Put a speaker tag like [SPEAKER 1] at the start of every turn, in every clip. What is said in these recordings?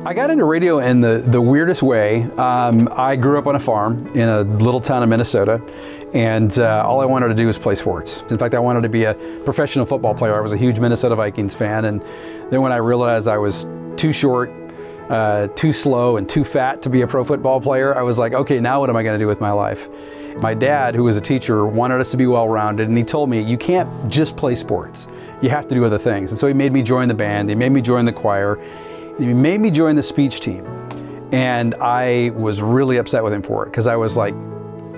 [SPEAKER 1] I got into radio in the weirdest way. I grew up on a farm in a little town in Minnesota, and all I wanted to do was play sports. In fact, I wanted to be a professional football player. I was a huge Minnesota Vikings fan, and then when I realized I was too short, too slow, and too fat to be a pro football player, I was like, okay, now what am I going to do with my life? My dad, who was a teacher, wanted us to be well-rounded, and he told me, you can't just play sports. You have to do other things. And so he made me join the band, he made me join the choir, and he made me join the speech team. And I was really upset with him for it, because I was like,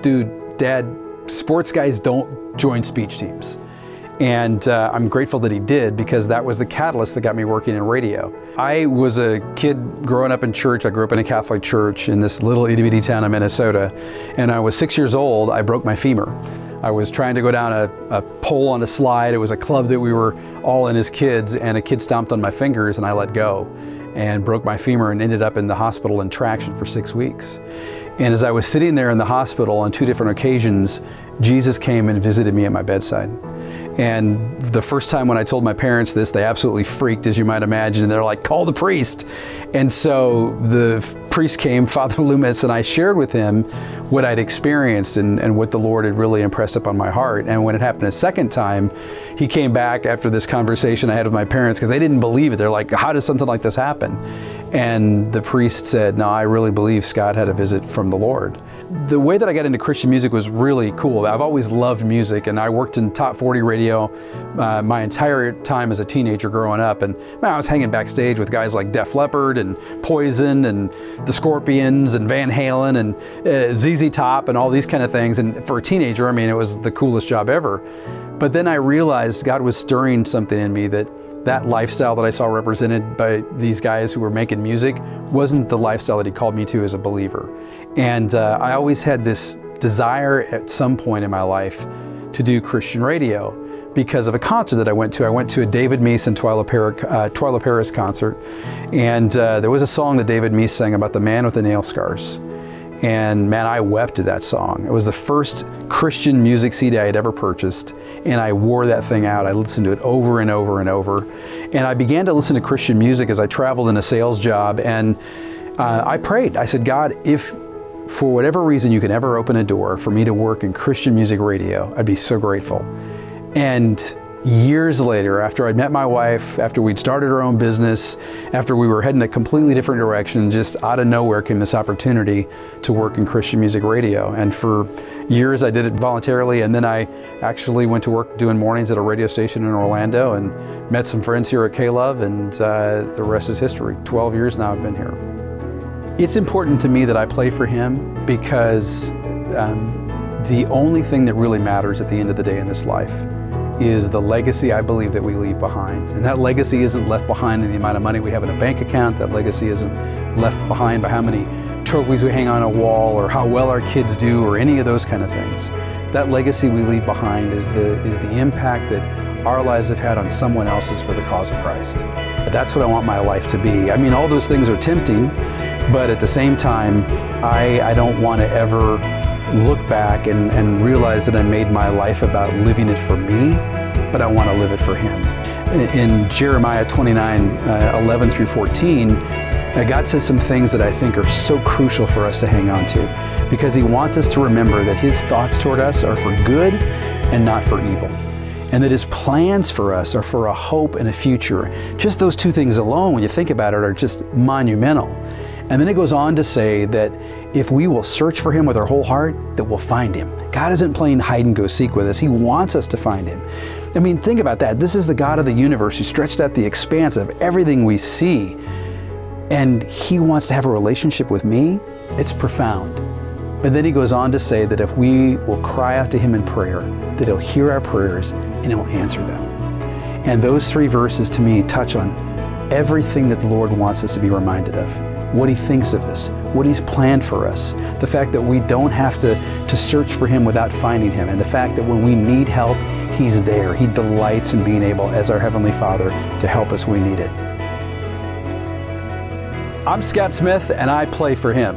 [SPEAKER 1] dude, Dad, sports guys don't join speech teams. And I'm grateful that he did, because that was the catalyst that got me working in radio. I was a kid growing up in church. I grew up in a Catholic church in this little itty bitty town of Minnesota. And I was 6 years old, I broke my femur. I was trying to go down a pole on a slide. It was a club that we were all in as kids, and a kid stomped on my fingers and I let go and broke my femur and ended up in the hospital in traction for 6 weeks. And as I was sitting there in the hospital on 2 different occasions, Jesus came and visited me at my bedside. And the first time when I told my parents this, they absolutely freaked, as you might imagine. They're like, call the priest. And so the priest came, Father Loomis, and I shared with him what I'd experienced and what the Lord had really impressed upon my heart. And when it happened a second time, he came back after this conversation I had with my parents, because they didn't believe it. They're like, how does something like this happen? And the priest said, no, I really believe Scott had a visit from the Lord. The way that I got into Christian music was really cool. I've always loved music, and I worked in top 40 radio my entire time as a teenager growing up. And man, I was hanging backstage with guys like Def Leppard and Poison and the Scorpions and Van Halen and ZZ Top and all these kind of things. And for a teenager, I mean, it was the coolest job ever. But then I realized God was stirring something in me, that lifestyle that I saw represented by these guys who were making music wasn't the lifestyle that he called me to as a believer. And I always had this desire at some point in my life to do Christian radio because of a concert that I went to. I went to a David Meece and Twyla Paris concert, and there was a song that David Meece sang about the man with the nail scars. And man, I wept to that song. It was the first Christian music CD I had ever purchased, and I wore that thing out. I listened to it over and over and over. And I began to listen to Christian music as I traveled in a sales job, and I prayed. I said, God, if for whatever reason you can ever open a door for me to work in Christian music radio, I'd be so grateful. And years later, after I'd met my wife, after we'd started our own business, after we were heading a completely different direction, just out of nowhere came this opportunity to work in Christian music radio. And for years I did it voluntarily, and then I actually went to work doing mornings at a radio station in Orlando and met some friends here at K-Love, and the rest is history. 12 years now I've been here. It's important to me that I play for Him, because the only thing that really matters at the end of the day in this life is the legacy I believe that we leave behind. And that legacy isn't left behind in the amount of money we have in a bank account. That legacy isn't left behind by how many trophies we hang on a wall or how well our kids do or any of those kind of things. That legacy we leave behind is the impact that our lives have had on someone else's for the cause of Christ. That's what I want my life to be. I mean, all those things are tempting, but at the same time, I don't want to ever look back and realize that I made my life about living it for me, but I want to live it for Him. In Jeremiah 29, 11 through 14, God says some things that I think are so crucial for us to hang on to, because He wants us to remember that His thoughts toward us are for good and not for evil, and that His plans for us are for a hope and a future. Just those 2 things alone, when you think about it, are just monumental. And then it goes on to say that if we will search for Him with our whole heart, that we'll find Him. God isn't playing hide and go seek with us. He wants us to find Him. I mean, think about that. This is the God of the universe who stretched out the expanse of everything we see. And He wants to have a relationship with me. It's profound. But then He goes on to say that if we will cry out to Him in prayer, that He'll hear our prayers and He'll answer them. And those 3 verses to me touch on everything that the Lord wants us to be reminded of. What He thinks of us, what He's planned for us, the fact that we don't have to search for Him without finding Him, and the fact that when we need help, He's there. He delights in being able, as our Heavenly Father, to help us when we need it. I'm Scott Smith, and I play for Him.